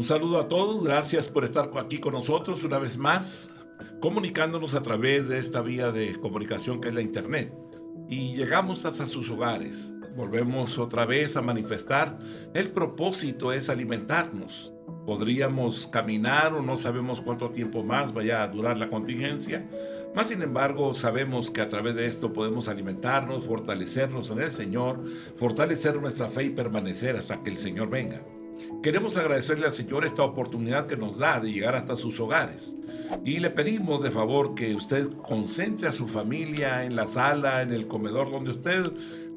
Un saludo a todos, gracias por estar aquí con nosotros una vez más, comunicándonos a través de esta vía de comunicación que es la Internet. Y llegamos hasta sus hogares. Volvemos otra vez a manifestar. El propósito es alimentarnos. Podríamos caminar o no sabemos cuánto tiempo más vaya a durar la contingencia. Más sin embargo, sabemos que a través de esto podemos alimentarnos, fortalecernos en el Señor, fortalecer nuestra fe y permanecer hasta que el Señor venga. Queremos agradecerle al Señor esta oportunidad que nos da de llegar hasta sus hogares. Y le pedimos de favor que usted concentre a su familia en la sala, en el comedor donde usted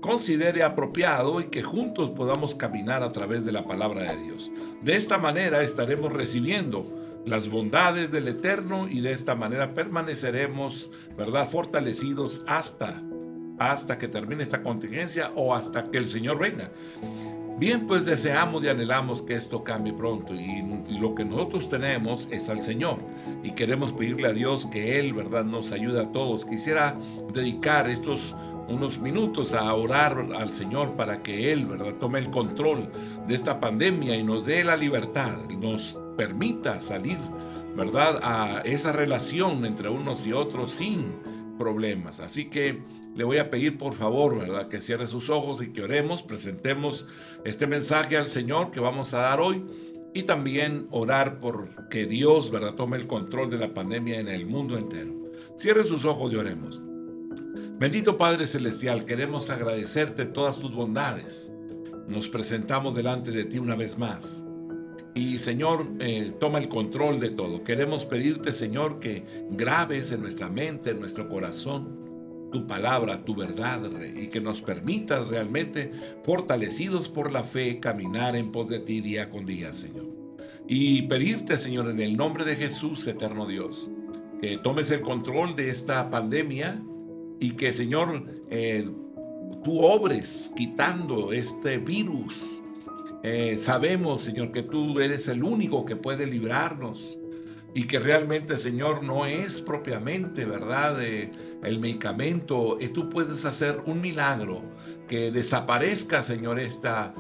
considere apropiado y que juntos podamos caminar a través de la palabra de Dios. De esta manera estaremos recibiendo las bondades del Eterno y de esta manera permaneceremos, ¿verdad?, fortalecidos hasta que termine esta contingencia o hasta que el Señor venga. Bien, pues deseamos y anhelamos que esto cambie pronto y lo que nosotros tenemos es al Señor y queremos pedirle a Dios que Él, ¿verdad?, nos ayude a todos. Quisiera dedicar estos unos minutos a orar al Señor para que Él, ¿verdad?, tome el control de esta pandemia y nos dé la libertad, nos permita salir, ¿verdad?, a esa relación entre unos y otros sin problemas. Así que le voy a pedir por favor, ¿verdad?, que cierre sus ojos y que oremos, presentemos este mensaje al Señor que vamos a dar hoy y también orar por que Dios, ¿verdad?, tome el control de la pandemia en el mundo entero. Cierre sus ojos y oremos. Bendito Padre Celestial, queremos agradecerte todas tus bondades. Nos presentamos delante de ti una vez más. Y Señor, toma el control de todo. Queremos pedirte, Señor, que grabes en nuestra mente, en nuestro corazón, tu palabra, tu verdad, Rey, y que nos permitas realmente, fortalecidos por la fe, caminar en pos de ti día con día, Señor. Y pedirte, Señor, en el nombre de Jesús, eterno Dios, que tomes el control de esta pandemia y que, Señor, tú obres quitando este virus. Sabemos, Señor, que tú eres el único que puede librarnos y que realmente, Señor, no es propiamente, ¿verdad?, el medicamento. Y tú puedes hacer un milagro, que desaparezca, Señor, esta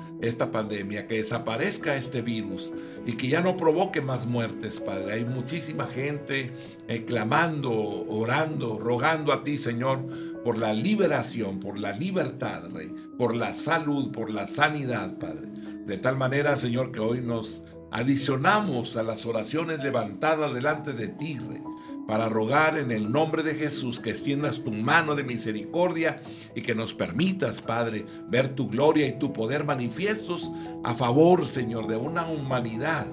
pandemia, que desaparezca este virus y que ya no provoque más muertes, Padre. Hay muchísima gente clamando, orando, rogando a ti, Señor, por la liberación, por la libertad, Rey, por la salud, por la sanidad, Padre. De tal manera, Señor, que hoy nos adicionamos a las oraciones levantadas delante de ti, Rey, para rogar en el nombre de Jesús que extiendas tu mano de misericordia y que nos permitas, Padre, ver tu gloria y tu poder manifiestos a favor, Señor, de una humanidad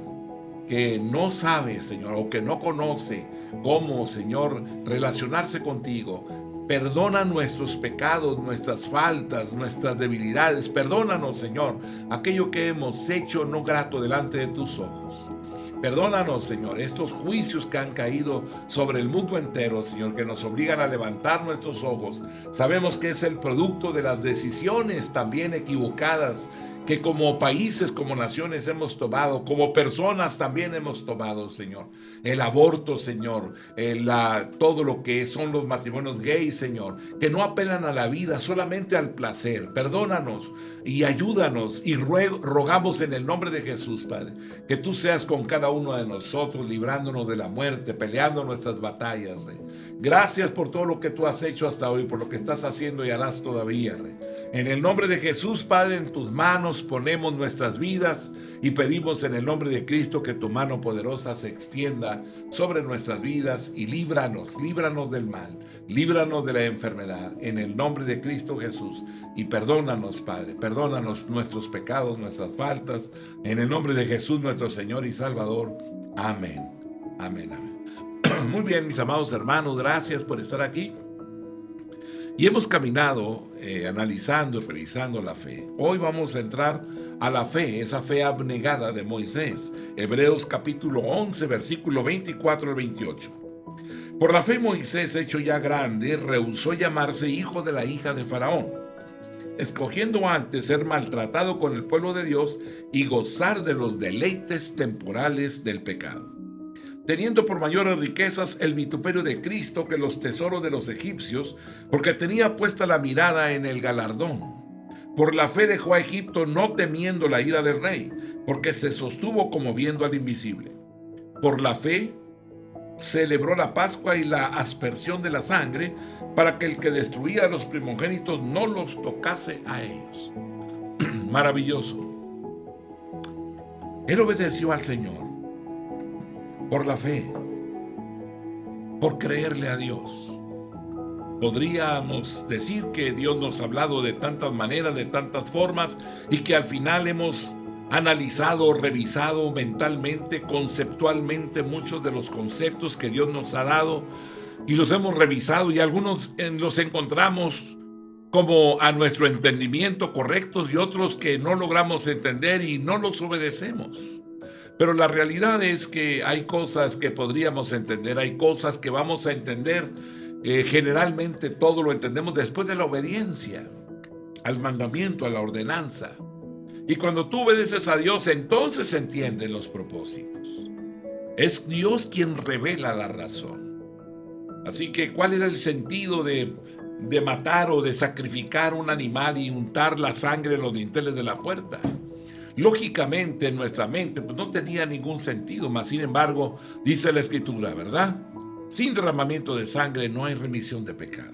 que no sabe, Señor, o que no conoce cómo, Señor, relacionarse contigo. Perdona nuestros pecados, nuestras faltas, nuestras debilidades. Perdónanos, Señor, aquello que hemos hecho no grato delante de tus ojos. Perdónanos, Señor, estos juicios que han caído sobre el mundo entero, Señor, que nos obligan a levantar nuestros ojos. Sabemos que es el producto de las decisiones también equivocadas que como países, como naciones hemos tomado, como personas también hemos tomado, Señor. El aborto, Señor, todo lo que son los matrimonios gays, Señor, que no apelan a la vida, solamente al placer. Perdónanos y ayúdanos y rogamos en el nombre de Jesús, Padre, que tú seas con cada uno de nosotros, librándonos de la muerte, peleando nuestras batallas, Rey. Gracias por todo lo que tú has hecho hasta hoy, por lo que estás haciendo y harás todavía, Rey. En el nombre de Jesús, Padre, en tus manos ponemos nuestras vidas y pedimos en el nombre de Cristo que tu mano poderosa se extienda sobre nuestras vidas y líbranos del mal, líbranos de la enfermedad, en el nombre de Cristo Jesús. Y perdónanos, Padre, perdónanos nuestros pecados, nuestras faltas, en el nombre de Jesús, nuestro Señor y Salvador. Amén, amén, amén. Muy bien, mis amados hermanos, gracias por estar aquí. Y hemos caminado analizando y revisando la fe. Hoy vamos a entrar a la fe, esa fe abnegada de Moisés. Hebreos capítulo 11, versículo 24 al 28. Por la fe Moisés, hecho ya grande, rehusó llamarse hijo de la hija de Faraón, escogiendo antes ser maltratado con el pueblo de Dios y gozar de los deleites temporales del pecado, teniendo por mayores riquezas el vituperio de Cristo que los tesoros de los egipcios, porque tenía puesta la mirada en el galardón. Por la fe dejó a Egipto no temiendo la ira del rey, porque se sostuvo como viendo al invisible. Por la fe celebró la Pascua y la aspersión de la sangre, para que el que destruía a los primogénitos no los tocase a ellos. Maravilloso. Él obedeció al Señor por la fe, por creerle a Dios. Podríamos decir que Dios nos ha hablado de tantas maneras, de tantas formas, y que al final hemos analizado, revisado mentalmente, conceptualmente muchos de los conceptos que Dios nos ha dado, y los hemos revisado, y algunos los encontramos como a nuestro entendimiento correctos, y otros que no logramos entender y no los obedecemos. Pero la realidad es que hay cosas que podríamos entender, hay cosas que vamos a entender. Generalmente todo lo entendemos después de la obediencia al mandamiento, a la ordenanza. Y cuando tú obedeces a Dios, entonces se entienden los propósitos. Es Dios quien revela la razón. Así que, ¿cuál era el sentido de matar o de sacrificar un animal y untar la sangre en los dinteles de la puerta? Lógicamente, en nuestra mente, pues no tenía ningún sentido, mas sin embargo, dice la Escritura, ¿verdad? Sin derramamiento de sangre no hay remisión de pecado.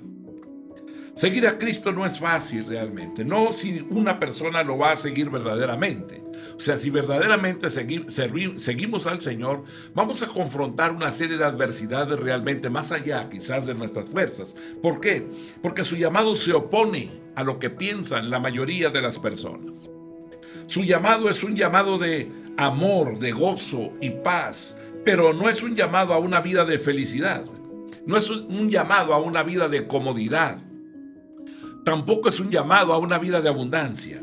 Seguir a Cristo no es fácil realmente, no si una persona lo va a seguir verdaderamente. O sea, si verdaderamente seguimos al Señor, vamos a confrontar una serie de adversidades realmente más allá quizás de nuestras fuerzas. ¿Por qué? Porque su llamado se opone a lo que piensan la mayoría de las personas. Su llamado es un llamado de amor, de gozo y paz, pero no es un llamado a una vida de felicidad, no es un llamado a una vida de comodidad, tampoco es un llamado a una vida de abundancia.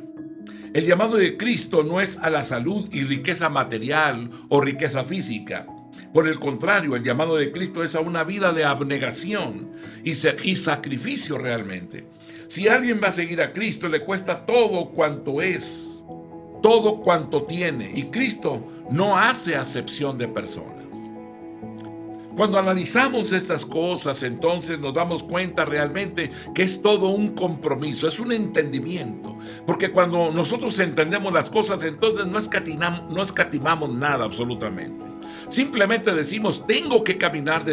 El llamado de Cristo no es a la salud y riqueza material o riqueza física. Por el contrario, el llamado de Cristo es a una vida de abnegación y sacrificio realmente. Si alguien va a seguir a Cristo, le cuesta todo cuanto es, todo cuanto tiene, y Cristo no hace acepción de personas. Cuando analizamos estas cosas, entonces nos damos cuenta realmente que es todo un compromiso, es un entendimiento. Porque cuando nosotros entendemos las cosas, entonces no escatimamos nada absolutamente. Simplemente decimos, tengo que caminar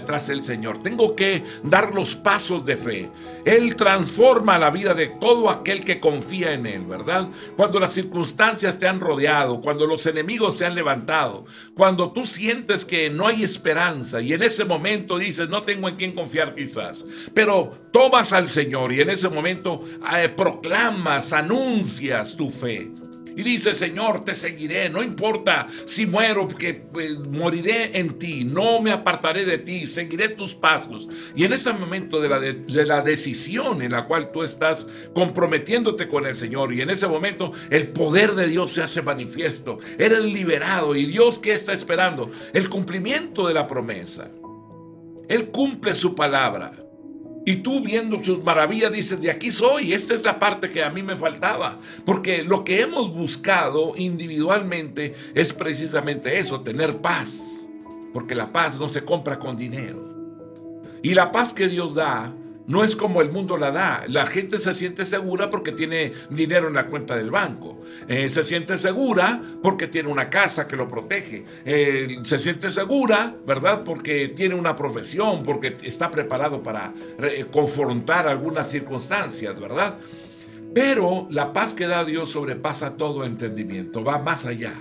tras el Señor, tengo que dar los pasos de fe. Él transforma la vida de todo aquel que confía en Él, ¿verdad? Cuando las circunstancias te han rodeado, cuando los enemigos se han levantado, cuando tú sientes que no hay esperanza y en ese momento dices, no tengo en quién confiar quizás, pero tomas al Señor y en ese momento proclamas, anuncias tu fe. Y dice, Señor, te seguiré, no importa si muero, porque moriré en ti, no me apartaré de ti, seguiré tus pasos. Y en ese momento de la decisión en la cual tú estás comprometiéndote con el Señor, y en ese momento el poder de Dios se hace manifiesto, eres liberado. ¿Y Dios qué está esperando? El cumplimiento de la promesa. Él cumple su palabra. Y tú viendo sus maravillas dices, de aquí soy, esta es la parte que a mí me faltaba. Porque lo que hemos buscado individualmente es precisamente eso, tener paz. Porque la paz no se compra con dinero. Y la paz que Dios da no es como el mundo la da. La gente se siente segura porque tiene dinero en la cuenta del banco. Se siente segura porque tiene una casa que lo protege. Se siente segura, ¿verdad? Porque tiene una profesión, porque está preparado para confrontar algunas circunstancias, ¿verdad? Pero la paz que da Dios sobrepasa todo entendimiento, va más allá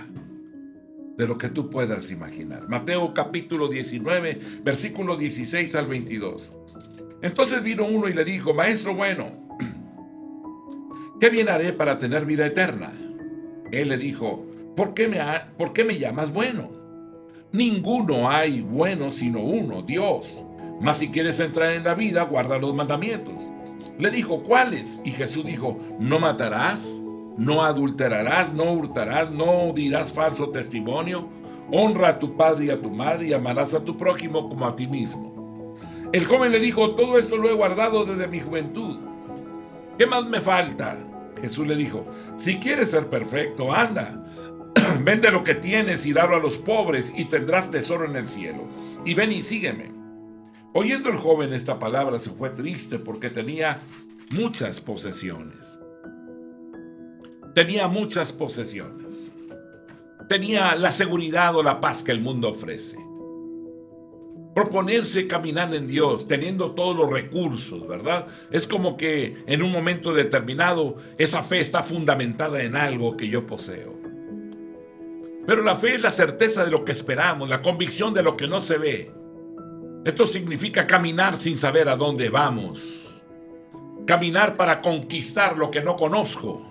de lo que tú puedas imaginar. Mateo capítulo 19, versículo 16 al 22. Entonces vino uno y le dijo, Maestro bueno, ¿qué bien haré para tener vida eterna? Él le dijo, ¿por qué me llamas bueno? Ninguno hay bueno sino uno, Dios. Mas si quieres entrar en la vida, guarda los mandamientos. Le dijo, ¿cuáles? Y Jesús dijo, no matarás, no adulterarás, no hurtarás, no dirás falso testimonio, honra a tu padre y a tu madre y amarás a tu prójimo como a ti mismo. El joven le dijo, todo esto lo he guardado desde mi juventud. ¿Qué más me falta? Jesús le dijo, si quieres ser perfecto, anda, vende lo que tienes y dalo a los pobres y tendrás tesoro en el cielo. Y ven y sígueme. Oyendo el joven esta palabra se fue triste porque tenía muchas posesiones. tenía muchas posesiones, tenía la seguridad o la paz que el mundo ofrece. Proponerse caminar en Dios, teniendo todos los recursos, ¿verdad? Es como que en un momento determinado esa fe está fundamentada en algo que yo poseo. Pero la fe es la certeza de lo que esperamos, la convicción de lo que no se ve. Esto significa caminar sin saber a dónde vamos. Caminar para conquistar lo que no conozco.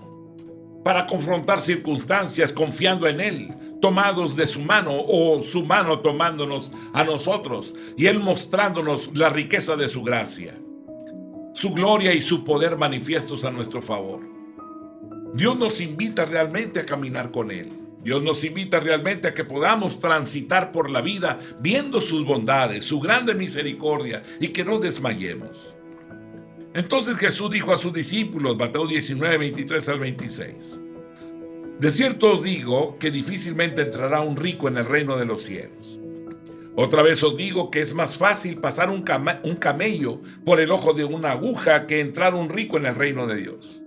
Para confrontar circunstancias confiando en Él, tomados de su mano o su mano tomándonos a nosotros y Él mostrándonos la riqueza de su gracia, su gloria y su poder manifiestos a nuestro favor. Dios nos invita realmente a caminar con Él. Dios nos invita realmente a que podamos transitar por la vida viendo sus bondades, su grande misericordia y que no desmayemos. Entonces Jesús dijo a sus discípulos, Mateo 19, 23 al 26, de cierto os digo que difícilmente entrará un rico en el reino de los cielos. Otra vez os digo que es más fácil pasar un camello por el ojo de una aguja que entrar un rico en el reino de Dios.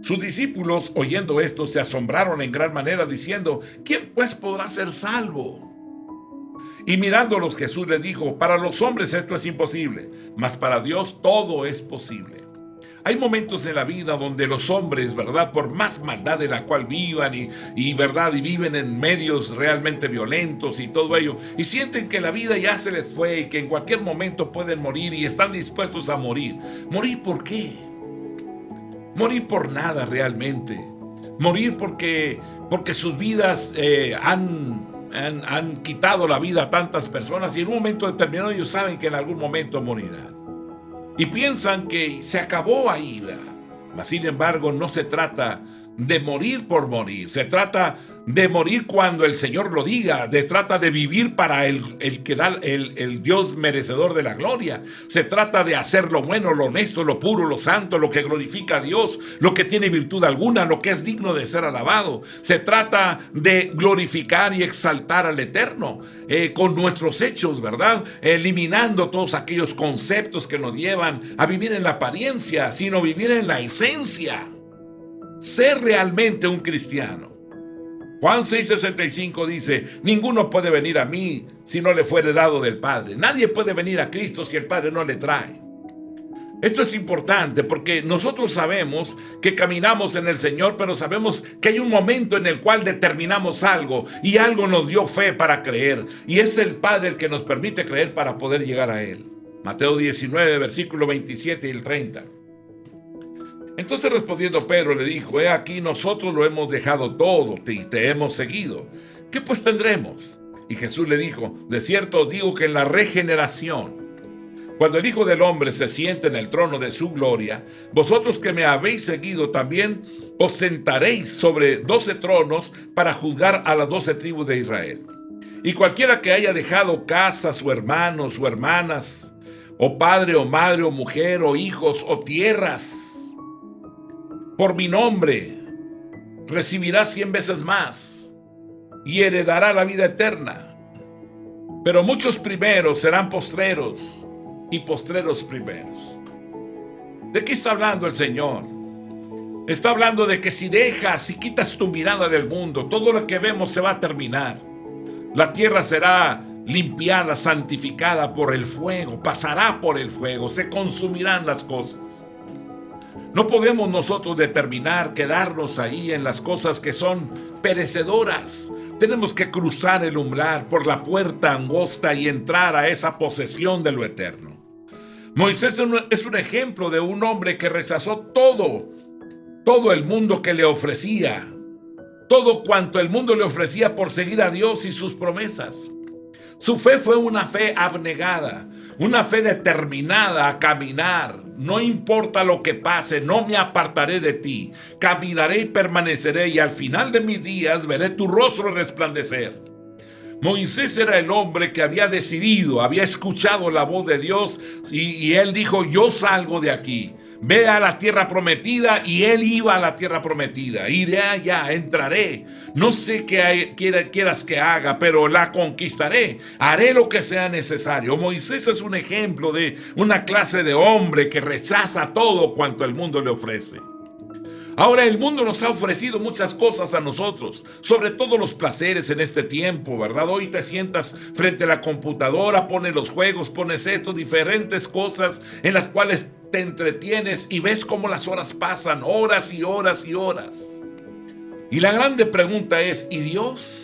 Sus discípulos, oyendo esto, se asombraron en gran manera, diciendo, ¿quién pues podrá ser salvo? Y mirándolos Jesús les dijo, para los hombres esto es imposible, mas para Dios todo es posible. Hay momentos en la vida donde los hombres, ¿verdad?, por más maldad de la cual vivan y ¿verdad?, y viven en medios realmente violentos y todo ello, y sienten que la vida ya se les fue y que en cualquier momento pueden morir y están dispuestos a morir. ¿Morir por qué? Morir por nada realmente. Morir porque sus vidas han quitado la vida a tantas personas y en un momento determinado ellos saben que en algún momento morirán. Y piensan que se acabó ahí, ¿verdad? Mas, sin embargo, no se trata de morir por morir. Se trata de morir cuando el Señor lo diga. Se trata de vivir para el que da el Dios merecedor de la gloria. Se trata de hacer lo bueno, lo honesto, lo puro, lo santo, lo que glorifica a Dios, lo que tiene virtud alguna, lo que es digno de ser alabado. Se trata de glorificar y exaltar al Eterno con nuestros hechos, ¿verdad? Eliminando todos aquellos conceptos que nos llevan a vivir en la apariencia, sino vivir en la esencia. Ser realmente un cristiano. Juan 6:65 dice, ninguno puede venir a mí si no le fuere dado del Padre. Nadie puede venir a Cristo si el Padre no le trae. Esto es importante porque nosotros sabemos que caminamos en el Señor, pero sabemos que hay un momento en el cual determinamos algo y algo nos dio fe para creer. Y es el Padre el que nos permite creer para poder llegar a Él. Mateo 19, versículo 27 y el 30. Entonces respondiendo Pedro le dijo, he aquí nosotros lo hemos dejado todo y te hemos seguido. ¿Qué pues tendremos? Y Jesús le dijo, de cierto os digo que en la regeneración, cuando el Hijo del Hombre se siente en el trono de su gloria, vosotros que me habéis seguido también os sentaréis sobre 12 tronos para juzgar a las 12 tribus de Israel. Y cualquiera que haya dejado casas o hermanos o hermanas, o padre o madre o mujer o hijos o tierras, por mi nombre, recibirá 100 veces más y heredará la vida eterna. Pero muchos primeros serán postreros y postreros primeros. ¿De qué está hablando el Señor? Está hablando de que si dejas, si quitas tu mirada del mundo, todo lo que vemos se va a terminar. La tierra será limpiada, santificada por el fuego, pasará por el fuego, se consumirán las cosas. No podemos nosotros determinar quedarnos ahí en las cosas que son perecedoras. Tenemos que cruzar el umbral por la puerta angosta y entrar a esa posesión de lo eterno. Moisés es un ejemplo de un hombre que rechazó todo el mundo que le ofrecía, todo cuanto el mundo le ofrecía por seguir a Dios y sus promesas. Su fe fue una fe abnegada, una fe determinada a caminar. No importa lo que pase, no me apartaré de ti. Caminaré y permaneceré y al final de mis días veré tu rostro resplandecer. Moisés era el hombre que había decidido, había escuchado la voz de Dios y él dijo, yo salgo de aquí. Ve a la tierra prometida y él iba a la tierra prometida. Iré allá, entraré. No sé qué quieras que haga, pero la conquistaré. Haré lo que sea necesario. Moisés es un ejemplo de una clase de hombre que rechaza todo cuanto el mundo le ofrece. Ahora el mundo nos ha ofrecido muchas cosas a nosotros, sobre todo los placeres en este tiempo, ¿verdad? Hoy te sientas frente a la computadora, pones los juegos, pones esto, diferentes cosas en las cuales te entretienes y ves cómo las horas pasan, horas y horas y horas. Y la grande pregunta es, ¿y Dios?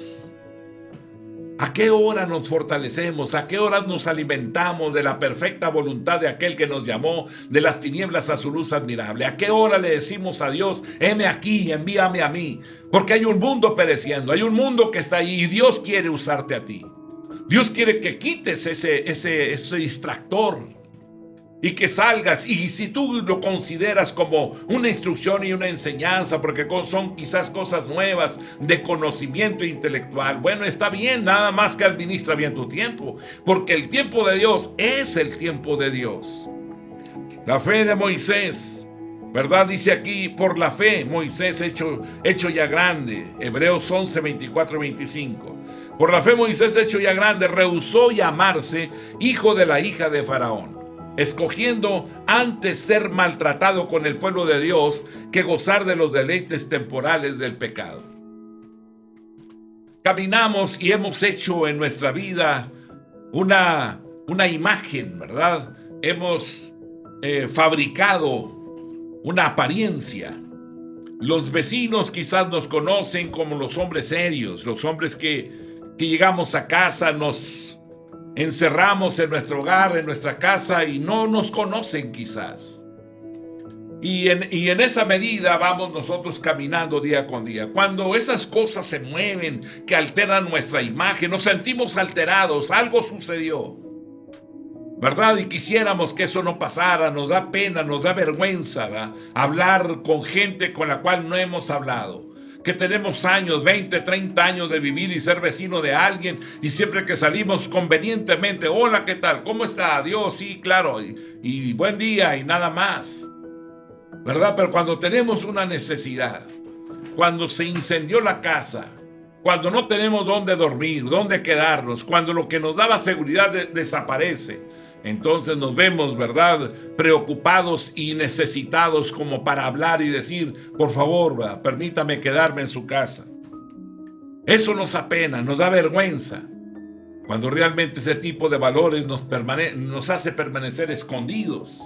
¿A qué hora nos fortalecemos? ¿A qué hora nos alimentamos de la perfecta voluntad de aquel que nos llamó de las tinieblas a su luz admirable? ¿A qué hora le decimos a Dios, heme aquí, envíame a mí? Porque hay un mundo pereciendo, hay un mundo que está ahí y Dios quiere usarte a ti. Dios quiere que quites ese distractor y que salgas, y si tú lo consideras como una instrucción y una enseñanza, porque son quizás cosas nuevas de conocimiento intelectual, bueno, está bien, nada más que administra bien tu tiempo, porque el tiempo de Dios es el tiempo de Dios. La fe de Moisés, ¿verdad? Dice aquí, por la fe Moisés hecho ya grande, Hebreos 11, 24 y 25. Por la fe Moisés hecho ya grande rehusó llamarse hijo de la hija de Faraón, escogiendo antes ser maltratado con el pueblo de Dios que gozar de los deleites temporales del pecado. Caminamos y hemos hecho en nuestra vida una imagen, ¿verdad? Hemos fabricado una apariencia. Los vecinos quizás nos conocen como los hombres serios, los hombres que llegamos a casa, nos encerramos en nuestro hogar, en nuestra casa y no nos conocen quizás. Y en esa medida vamos nosotros caminando día con día. Cuando esas cosas se mueven, que alteran nuestra imagen, nos sentimos alterados, algo sucedió, ¿verdad? Y quisiéramos que eso no pasara, nos da pena, nos da vergüenza, ¿verdad? Hablar con gente con la cual no hemos hablado. Que tenemos años, 20, 30 años de vivir y ser vecino de alguien y siempre que salimos convenientemente, hola, ¿qué tal? ¿Cómo está? Adiós, sí, claro, y buen día y nada más, ¿verdad? Pero cuando tenemos una necesidad, cuando se incendió la casa, cuando no tenemos dónde dormir, dónde quedarnos, cuando lo que nos daba seguridad desaparece, entonces nos vemos, ¿verdad?, preocupados y necesitados como para hablar y decir, por favor, ¿verdad?, permítame quedarme en su casa. Eso nos apena, nos da vergüenza, cuando realmente ese tipo de valores nos hace permanecer escondidos.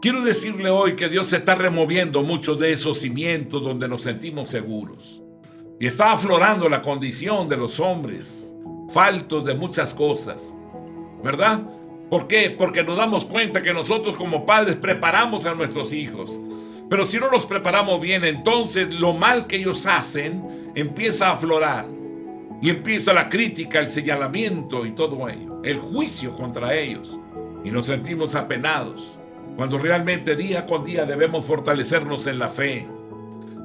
Quiero decirle hoy que Dios está removiendo muchos de esos cimientos donde nos sentimos seguros. Y está aflorando la condición de los hombres, faltos de muchas cosas, ¿verdad? ¿Por qué? Porque nos damos cuenta que nosotros como padres preparamos a nuestros hijos. Pero si no los preparamos bien, entonces lo mal que ellos hacen empieza a aflorar. Y empieza la crítica, el señalamiento y todo ello. El juicio contra ellos. Y nos sentimos apenados. Cuando realmente día con día debemos fortalecernos en la fe.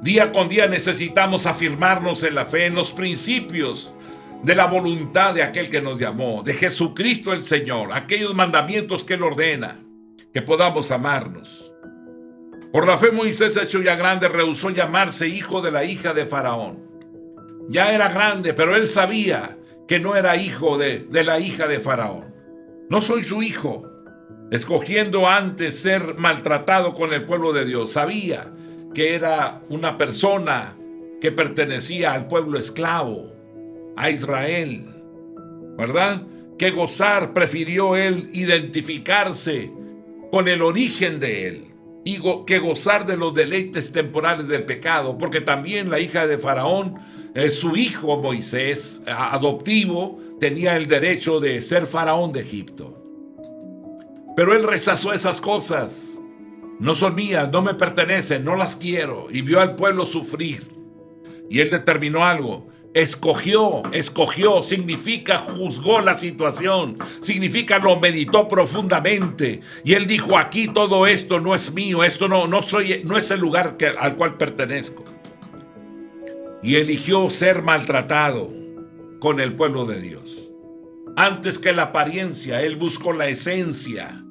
Día con día necesitamos afirmarnos en la fe, en los principios de la voluntad de aquel que nos llamó, de Jesucristo el Señor, aquellos mandamientos que Él ordena, que podamos amarnos. Por la fe Moisés, hecho ya grande, rehusó llamarse hijo de la hija de Faraón. Ya era grande, pero él sabía que no era hijo de la hija de Faraón. No soy su hijo, escogiendo antes ser maltratado con el pueblo de Dios. Sabía que era una persona que pertenecía al pueblo esclavo, a Israel, ¿verdad? Que gozar, prefirió él identificarse con el origen de él y que gozar de los deleites temporales del pecado, porque también la hija de Faraón, su hijo Moisés, adoptivo, tenía el derecho de ser faraón de Egipto. Pero él rechazó esas cosas. No son mías, no me pertenecen, no las quiero. Y vio al pueblo sufrir. Y él determinó algo. Escogió, significa juzgó la situación, significa lo meditó profundamente. Y él dijo, aquí todo esto no es mío, esto no es el lugar al cual pertenezco. Y eligió ser maltratado con el pueblo de Dios. Antes que la apariencia, él buscó la esencia.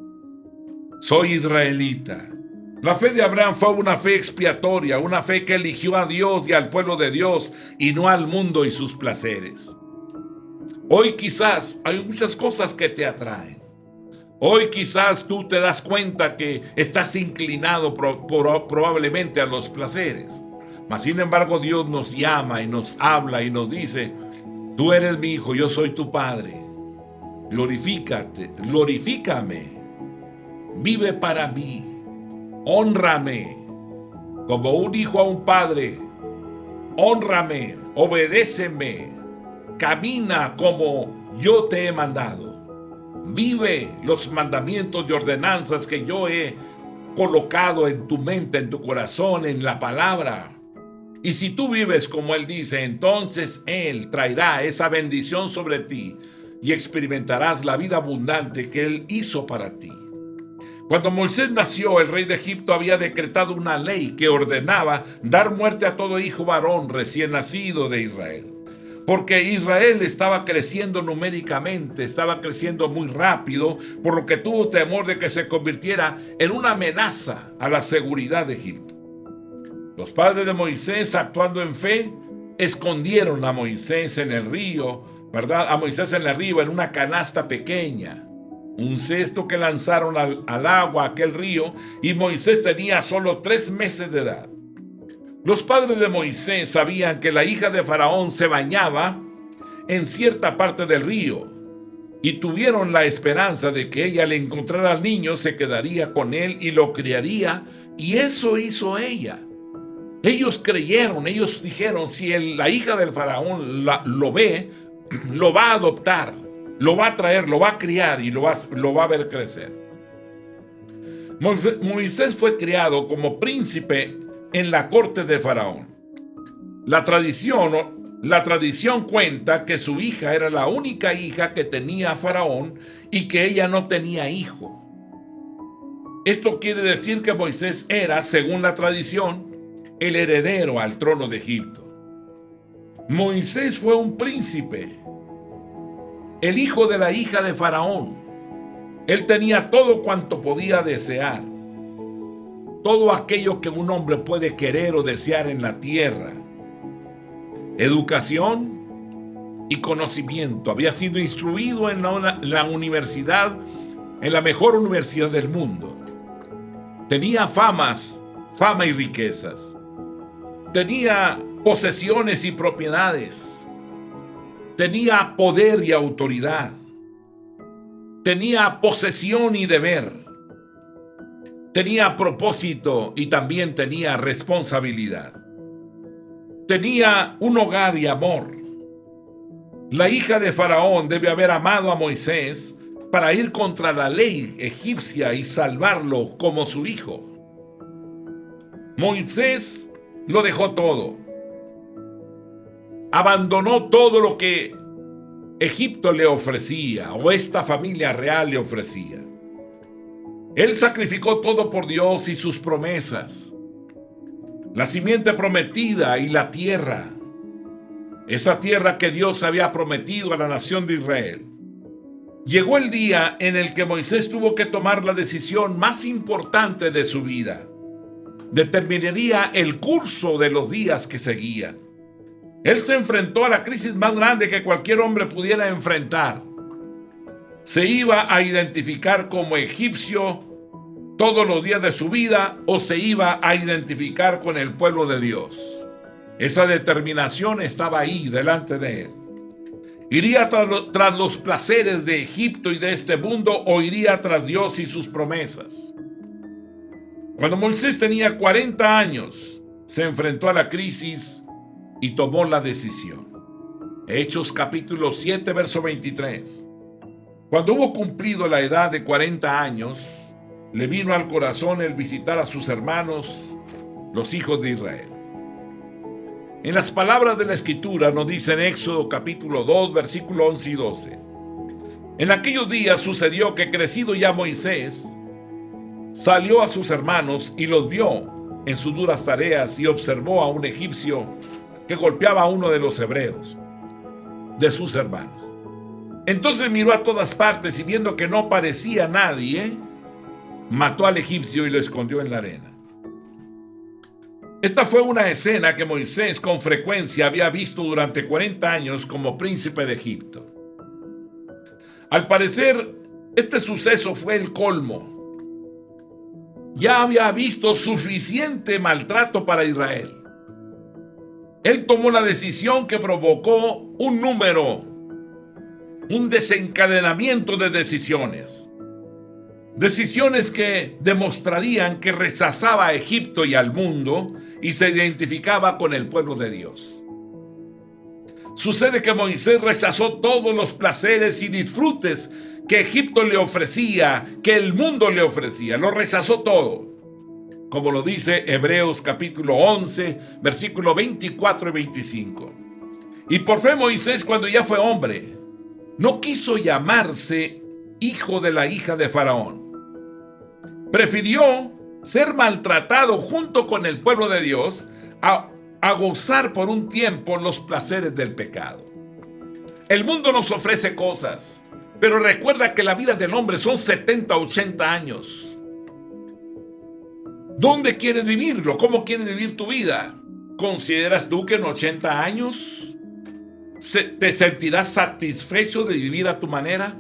Soy israelita. La fe de Abraham fue una fe expiatoria, una fe que eligió a Dios y al pueblo de Dios y no al mundo y sus placeres. Hoy quizás hay muchas cosas que te atraen. Hoy quizás tú te das cuenta que estás inclinado probablemente a los placeres. Mas sin embargo Dios nos llama y nos habla y nos dice: tú eres mi hijo, yo soy tu padre. Glorifícame. Vive para mí. Hónrame como un hijo a un padre. Hónrame, obedéceme. Camina como yo te he mandado. Vive los mandamientos y ordenanzas que yo he colocado en tu mente, en tu corazón, en la palabra. Y si tú vives como Él dice, entonces Él traerá esa bendición sobre ti y experimentarás la vida abundante que Él hizo para ti. Cuando Moisés nació, el rey de Egipto había decretado una ley que ordenaba dar muerte a todo hijo varón recién nacido de Israel. Porque Israel estaba creciendo numéricamente, estaba creciendo muy rápido, por lo que tuvo temor de que se convirtiera en una amenaza a la seguridad de Egipto. Los padres de Moisés, actuando en fe, escondieron a Moisés en el río, ¿verdad? A Moisés en el río, en una canasta pequeña, un cesto que lanzaron al agua, aquel río, y Moisés tenía solo 3 meses de edad. Los padres de Moisés sabían que la hija de Faraón se bañaba en cierta parte del río y tuvieron la esperanza de que ella, al encontrar al niño, se quedaría con él y lo criaría, y eso hizo ella. Ellos creyeron, ellos dijeron: si la hija del Faraón lo ve, lo va a adoptar, lo va a traer, lo va a criar y lo va a ver crecer. Moisés fue criado como príncipe en la corte de Faraón. La tradición cuenta que su hija era la única hija que tenía Faraón y que ella no tenía hijo. Esto quiere decir que Moisés era, según la tradición, el heredero al trono de Egipto. Moisés fue un príncipe, el hijo de la hija de Faraón. Él tenía todo cuanto podía desear, todo aquello que un hombre puede querer o desear en la tierra: educación y conocimiento. Había sido instruido en la universidad, en la mejor universidad del mundo. Tenía fama y riquezas. Tenía posesiones y propiedades. Tenía poder y autoridad. Tenía posesión y deber. Tenía propósito y también tenía responsabilidad. Tenía un hogar y amor. La hija de Faraón debe haber amado a Moisés para ir contra la ley egipcia y salvarlo como su hijo. Moisés lo dejó todo. Abandonó todo lo que Egipto le ofrecía o esta familia real le ofrecía. Él sacrificó todo por Dios y sus promesas. La simiente prometida y la tierra. Esa tierra que Dios había prometido a la nación de Israel. Llegó el día en el que Moisés tuvo que tomar la decisión más importante de su vida. Determinaría el curso de los días que seguían. Él se enfrentó a la crisis más grande que cualquier hombre pudiera enfrentar. ¿Se iba a identificar como egipcio todos los días de su vida o se iba a identificar con el pueblo de Dios? Esa determinación estaba ahí delante de él. ¿Iría tras los placeres de Egipto y de este mundo o iría tras Dios y sus promesas? Cuando Moisés tenía 40 años, se enfrentó a la crisis y tomó la decisión. Hechos capítulo 7, verso 23. Cuando hubo cumplido la edad de 40 años, le vino al corazón el visitar a sus hermanos, los hijos de Israel. En las palabras de la Escritura nos dice en Éxodo capítulo 2, versículo 11 y 12. En aquellos días sucedió que, crecido ya Moisés, salió a sus hermanos y los vio en sus duras tareas y observó a un egipcio que golpeaba a uno de los hebreos, de sus hermanos. Entonces miró a todas partes y, viendo que no parecía nadie, mató al egipcio y lo escondió en la arena. Esta fue una escena que Moisés con frecuencia había visto durante 40 años como príncipe de Egipto. Al parecer, Este suceso fue el colmo. Ya había visto suficiente maltrato para Israel. Él tomó la decisión que provocó un desencadenamiento de decisiones. Decisiones que demostrarían que rechazaba a Egipto y al mundo y se identificaba con el pueblo de Dios. Sucede que Moisés rechazó todos los placeres y disfrutes que Egipto le ofrecía, que el mundo le ofrecía. Lo rechazó todo. Como lo dice Hebreos capítulo 11, versículo 24 y 25. Y por fe Moisés, cuando ya fue hombre, no quiso llamarse hijo de la hija de Faraón. Prefirió ser maltratado junto con el pueblo de Dios a gozar por un tiempo los placeres del pecado. El mundo nos ofrece cosas, pero recuerda que la vida del hombre son 70, 80 años. ¿Dónde quieres vivirlo? ¿Cómo quieres vivir tu vida? ¿Consideras tú que en 80 años te sentirás satisfecho de vivir a tu manera?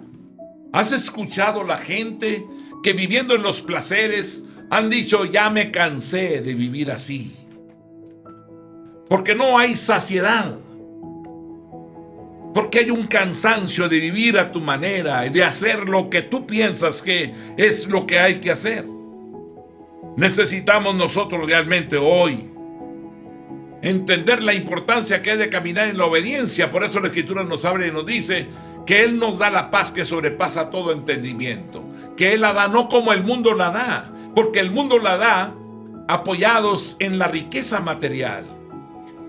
¿Has escuchado la gente que viviendo en los placeres han dicho, ya me cansé de vivir así? Porque no hay saciedad. Porque hay un cansancio de vivir a tu manera y de hacer lo que tú piensas que es lo que hay que hacer. Necesitamos nosotros realmente hoy entender la importancia que hay de caminar en la obediencia. Por eso la Escritura nos habla y nos dice que Él nos da la paz que sobrepasa todo entendimiento. Que Él la da no como el mundo la da, porque el mundo la da apoyados en la riqueza material.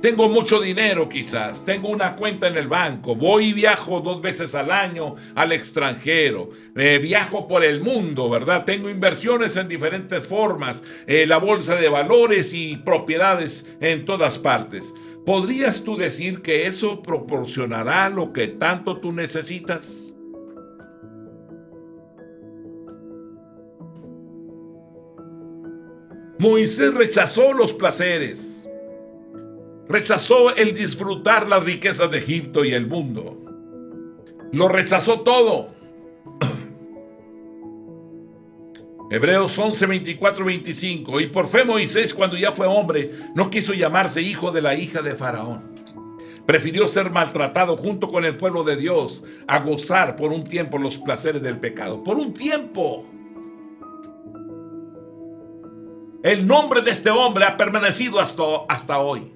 Tengo mucho dinero quizás, tengo una cuenta en el banco, voy y viajo 2 veces al año al extranjero, viajo por el mundo, ¿verdad? Tengo inversiones en diferentes formas, la bolsa de valores y propiedades en todas partes. ¿Podrías tú decir que eso proporcionará lo que tanto tú necesitas? Moisés rechazó los placeres. Rechazó el disfrutar las riquezas de Egipto y el mundo. Lo rechazó todo. Hebreos 11, 24 y 25. Y por fe Moisés, cuando ya fue hombre, no quiso llamarse hijo de la hija de Faraón. Prefirió ser maltratado junto con el pueblo de Dios a gozar por un tiempo los placeres del pecado. Por un tiempo. El nombre de este hombre ha permanecido hasta hoy.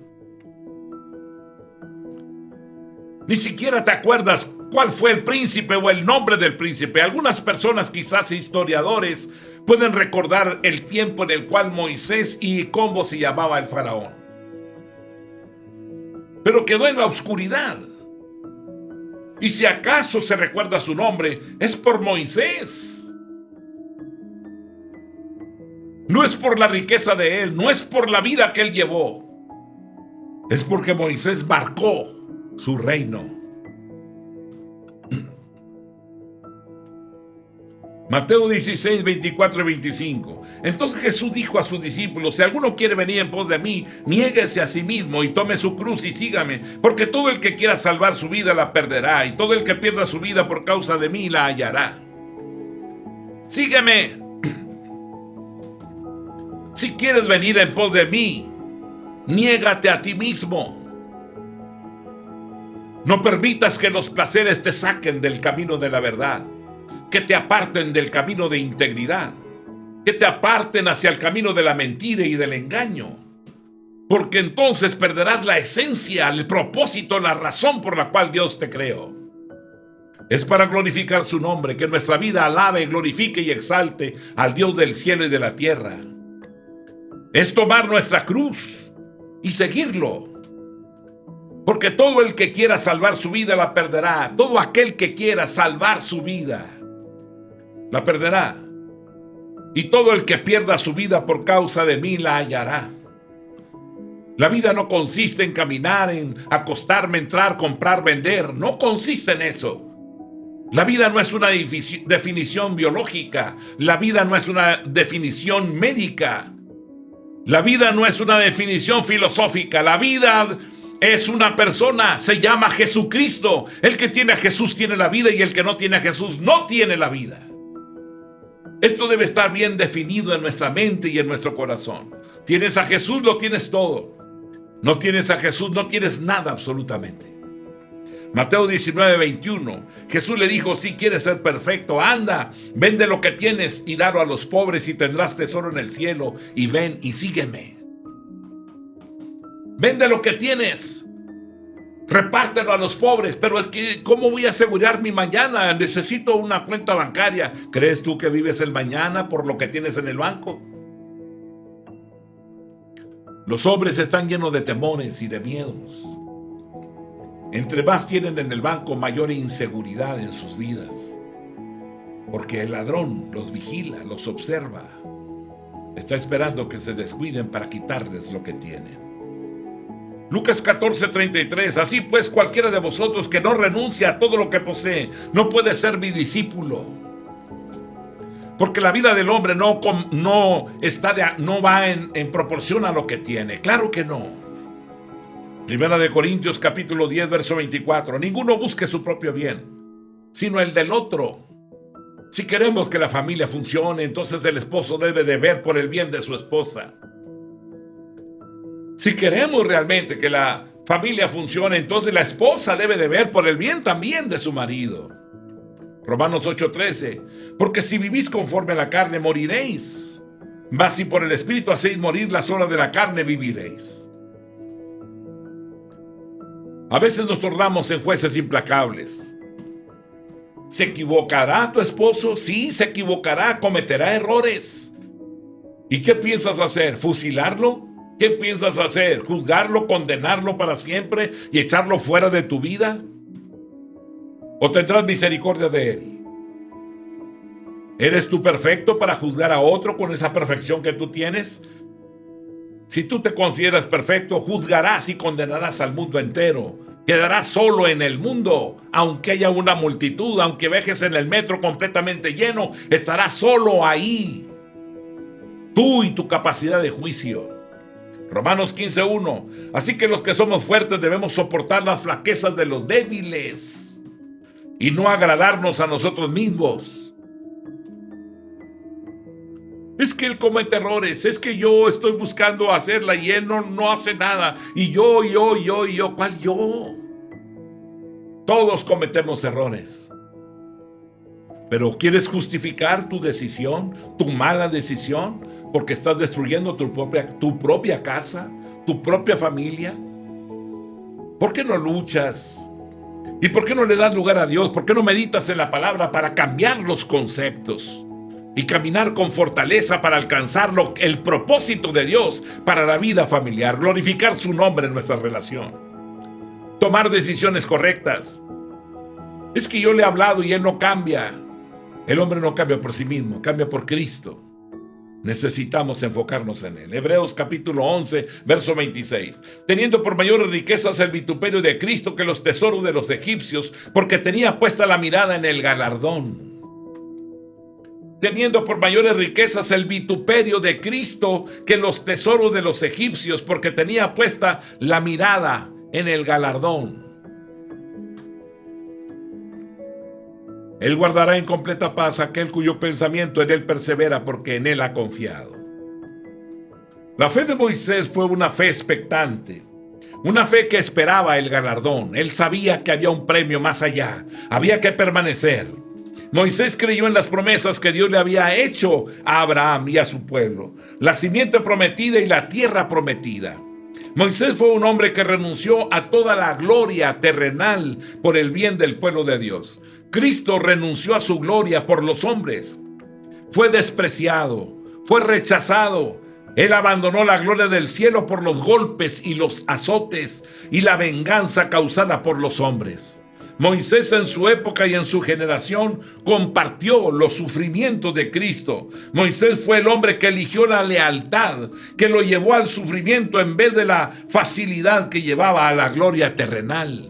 Ni siquiera te acuerdas cuál fue el príncipe o el nombre del príncipe. Algunas personas, quizás historiadores, pueden recordar el tiempo en el cual Moisés y cómo se llamaba el faraón. Pero quedó en la oscuridad. Y si acaso se recuerda su nombre, es por Moisés. No es por la riqueza de él, no es por la vida que él llevó. Es porque Moisés marcó su reino. Mateo 16, 24 y 25. Entonces Jesús dijo a sus discípulos: si alguno quiere venir en pos de mí, niéguese a sí mismo y tome su cruz y sígame, porque todo el que quiera salvar su vida la perderá, y todo el que pierda su vida por causa de mí la hallará. Sígueme. Si quieres venir en pos de mí, niégate a ti mismo. No permitas que los placeres te saquen del camino de la verdad, que te aparten del camino de integridad, que te aparten hacia el camino de la mentira y del engaño, porque entonces perderás la esencia, el propósito, la razón por la cual Dios te creó. Es para glorificar su nombre, que nuestra vida alabe, glorifique y exalte al Dios del cielo y de la tierra. Es tomar nuestra cruz y seguirlo. Porque todo el que quiera salvar su vida la perderá. Todo aquel que quiera salvar su vida la perderá. Y todo el que pierda su vida por causa de mí la hallará. La vida no consiste en caminar, en acostarme, entrar, comprar, vender. No consiste en eso. La vida no es una definición biológica. La vida no es una definición médica. La vida no es una definición filosófica. La vida es una persona, se llama Jesucristo. El que tiene a Jesús tiene la vida y el que no tiene a Jesús no tiene la vida. Esto debe estar bien definido en nuestra mente y en nuestro corazón. Tienes a Jesús, lo tienes todo. No tienes a Jesús, no tienes nada absolutamente. Mateo 19:21. Jesús le dijo: si quieres ser perfecto, anda, vende lo que tienes y dalo a los pobres y tendrás tesoro en el cielo. Y ven y sígueme. Vende lo que tienes, repártelo a los pobres. Pero es que, ¿cómo voy a asegurar mi mañana? Necesito una cuenta bancaria. ¿Crees tú que vives el mañana por lo que tienes en el banco? Los hombres están llenos de temores y de miedos. Entre más tienen en el banco, mayor inseguridad en sus vidas. Porque el ladrón los vigila, los observa. Está esperando que se descuiden para quitarles lo que tienen. Lucas 14:33. Así pues, cualquiera de vosotros que no renuncia a todo lo que posee, no puede ser mi discípulo. Porque la vida del hombre no va en proporción a lo que tiene. Claro que no. Primera de Corintios capítulo 10, verso 24. Ninguno busque su propio bien, sino el del otro. Si queremos que la familia funcione, entonces el esposo debe de ver por el bien de su esposa. Si queremos realmente que la familia funcione, entonces la esposa debe de ver por el bien también de su marido. Romanos 8:13. Porque si vivís conforme a la carne, moriréis. Mas si por el Espíritu hacéis morir las obras de la carne, viviréis. A veces nos tornamos en jueces implacables. ¿Se equivocará tu esposo? Sí, se equivocará, cometerá errores. ¿Y qué piensas hacer? ¿Fusilarlo? ¿Qué piensas hacer? ¿Juzgarlo, condenarlo para siempre y echarlo fuera de tu vida? ¿O tendrás misericordia de él? ¿Eres tú perfecto para juzgar a otro con esa perfección que tú tienes? Si tú te consideras perfecto, juzgarás y condenarás al mundo entero. Quedarás solo en el mundo. Aunque haya una multitud, aunque viajes en el metro completamente lleno, estarás solo ahí. Tú y tu capacidad de juicio. Romanos 15:1. Así que los que somos fuertes debemos soportar las flaquezas de los débiles y no agradarnos a nosotros mismos. Es que él comete errores, es que yo estoy buscando hacerla y él no hace nada. Y yo, ¿cuál yo? Todos cometemos errores. Pero ¿quieres justificar tu decisión, tu mala decisión? Porque estás destruyendo tu propia casa, tu propia familia. ¿Por qué no luchas? ¿Y por qué no le das lugar a Dios? ¿Por qué no meditas en la palabra para cambiar los conceptos y caminar con fortaleza para alcanzar el propósito de Dios para la vida familiar? Glorificar su nombre en nuestra relación. Tomar decisiones correctas. Es que yo le he hablado y él no cambia. El hombre no cambia por sí mismo, cambia por Cristo. Necesitamos enfocarnos en él. Hebreos capítulo 11, verso 26. Teniendo por mayores riquezas el vituperio de Cristo que los tesoros de los egipcios, porque tenía puesta la mirada en el galardón. Teniendo por mayores riquezas el vituperio de Cristo que los tesoros de los egipcios, porque tenía puesta la mirada en el galardón. Él guardará en completa paz aquel cuyo pensamiento en él persevera, porque en él ha confiado. La fe de Moisés fue una fe expectante, una fe que esperaba el galardón. Él sabía que había un premio más allá, había que permanecer. Moisés creyó en las promesas que Dios le había hecho a Abraham y a su pueblo, la simiente prometida y la tierra prometida. Moisés fue un hombre que renunció a toda la gloria terrenal por el bien del pueblo de Dios. Cristo renunció a su gloria por los hombres. Fue despreciado, fue rechazado. Él abandonó la gloria del cielo por los golpes y los azotes y la venganza causada por los hombres. Moisés en su época y en su generación compartió los sufrimientos de Cristo. Moisés fue el hombre que eligió la lealtad, que lo llevó al sufrimiento en vez de la facilidad que llevaba a la gloria terrenal.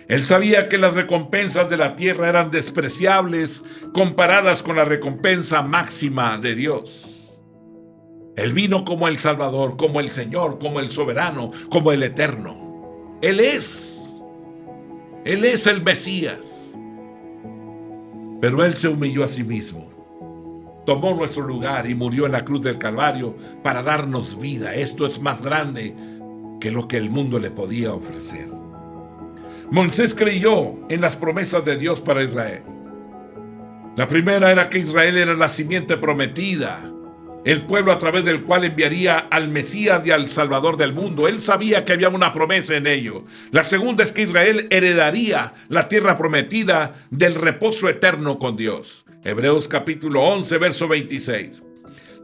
Él sabía que las recompensas de la tierra eran despreciables comparadas con la recompensa máxima de Dios. Él vino como el Salvador, como el Señor, como el Soberano, como el Eterno. Él es el Mesías. Pero Él se humilló a sí mismo. tomó nuestro lugar y murió en la cruz del Calvario para darnos vida. Esto es más grande que lo que el mundo le podía ofrecer. Moisés creyó en las promesas de Dios para Israel. La primera era que Israel era la simiente prometida, el pueblo a través del cual enviaría al Mesías y al Salvador del mundo. Él sabía que había una promesa en ello. La segunda es que Israel heredaría la tierra prometida del reposo eterno con Dios. Hebreos capítulo 11, verso 26.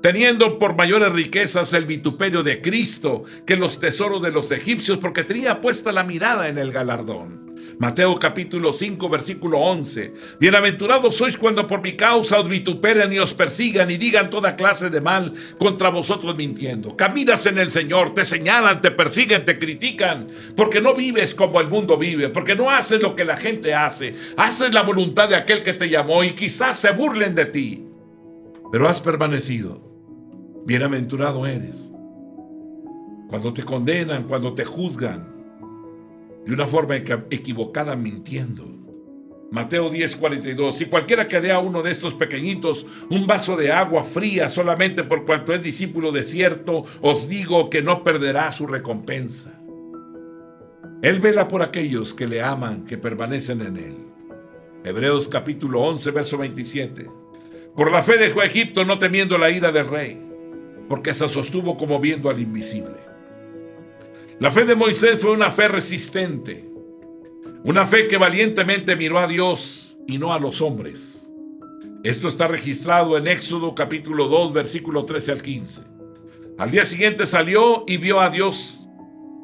Teniendo por mayores riquezas el vituperio de Cristo que los tesoros de los egipcios, porque tenía puesta la mirada en el galardón. Mateo capítulo 5, versículo 11. Bienaventurados sois cuando por mi causa os vituperen y os persigan y digan toda clase de mal contra vosotros mintiendo. Caminas en el Señor, te señalan, te persiguen, te critican, porque no vives como el mundo vive, porque no haces lo que la gente hace. Haces la voluntad de aquel que te llamó y quizás se burlen de ti, pero has permanecido. Bienaventurado eres. Cuando te condenan, cuando te juzgan de una forma equivocada, mintiendo. Mateo 10:42. Si cualquiera que dé a uno de estos pequeñitos un vaso de agua fría solamente por cuanto es discípulo de cierto, os digo que no perderá su recompensa. Él vela por aquellos que le aman, que permanecen en él. Hebreos capítulo 11, verso 27. Por la fe dejó Egipto, no temiendo la ira del rey, porque se sostuvo como viendo al invisible. La fe de Moisés fue una fe resistente, una fe que valientemente miró a Dios y no a los hombres. Esto está registrado en Éxodo capítulo 2, versículo 13 al 15. Al día siguiente salió y vio a Dios,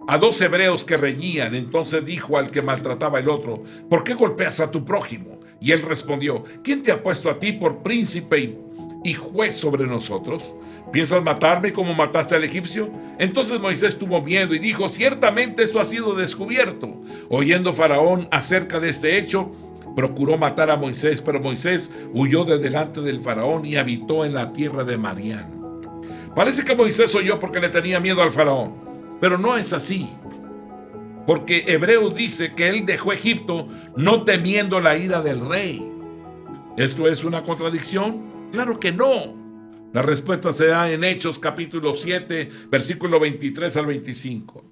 a dos hebreos que reñían. Entonces dijo al que maltrataba el otro: ¿por qué golpeas a tu prójimo? Y él respondió: ¿quién te ha puesto a ti por príncipe y juez sobre nosotros? ¿Piensas matarme como mataste al egipcio? Entonces Moisés tuvo miedo y dijo: ciertamente esto ha sido descubierto. Oyendo Faraón acerca de este hecho, procuró matar a Moisés, pero Moisés huyó de delante del Faraón y habitó en la tierra de Madián. Parece que Moisés huyó porque le tenía miedo al Faraón, pero no es así. Porque Hebreos dice que él dejó Egipto no temiendo la ira del rey. ¿Esto es una contradicción? Claro que no. La respuesta se da en Hechos capítulo 7, versículo 23 al 25.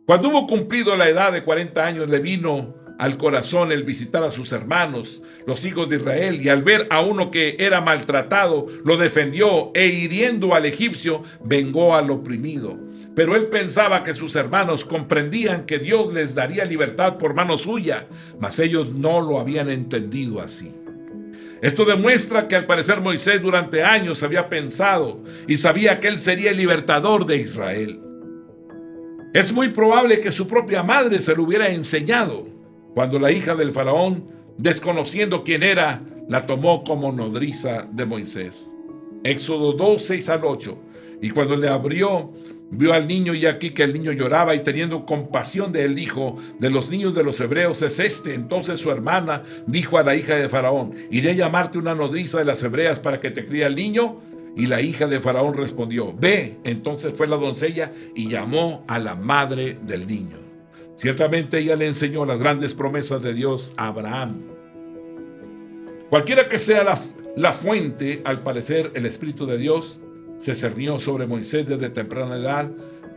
Cuando hubo cumplido la edad de 40 años, le vino al corazón el visitar a sus hermanos, los hijos de Israel, y al ver a uno que era maltratado, lo defendió e hiriendo al egipcio, vengó al oprimido. Pero él pensaba que sus hermanos comprendían que Dios les daría libertad por mano suya, mas ellos no lo habían entendido así. Esto demuestra que al parecer Moisés durante años había pensado y sabía que él sería el libertador de Israel. Es muy probable que su propia madre se lo hubiera enseñado cuando la hija del faraón, desconociendo quién era, la tomó como nodriza de Moisés. Éxodo 2, 6 al 8. Y cuando le abrió, vio al niño y aquí que el niño lloraba, y teniendo compasión de él dijo: de los niños de los hebreos es este. Entonces su hermana dijo a la hija de Faraón: iré a llamarte una nodriza de las hebreas para que te críe al niño. Y la hija de Faraón respondió: ve. Entonces fue la doncella y llamó a la madre del niño. Ciertamente ella le enseñó las grandes promesas de Dios a Abraham. Cualquiera que sea la fuente, al parecer el Espíritu de Dios se cernió sobre Moisés desde temprana edad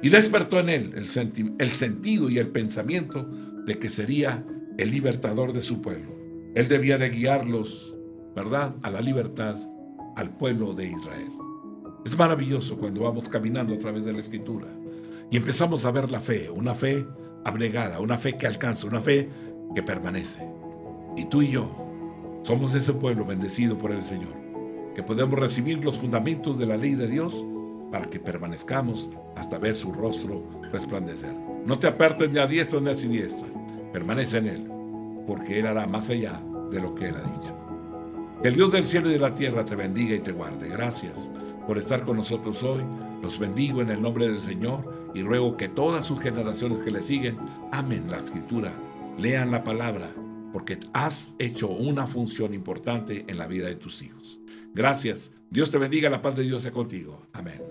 y despertó en él el sentido y el pensamiento de que sería el libertador de su pueblo. Él debía de guiarlos, ¿verdad?, a la libertad, al pueblo de Israel. Es maravilloso cuando vamos caminando a través de la Escritura y empezamos a ver la fe, una fe abnegada, una fe que alcanza, una fe que permanece. Y tú y yo somos ese pueblo bendecido por el Señor, que podemos recibir los fundamentos de la ley de Dios para que permanezcamos hasta ver su rostro resplandecer. No te apartes ni a diestra ni a siniestra, permanece en Él, porque Él hará más allá de lo que Él ha dicho. Que el Dios del cielo y de la tierra te bendiga y te guarde. Gracias por estar con nosotros hoy. Los bendigo en el nombre del Señor y ruego que todas sus generaciones que le siguen amen la Escritura, lean la palabra, porque has hecho una función importante en la vida de tus hijos. Gracias. Dios te bendiga. La paz de Dios sea contigo. Amén.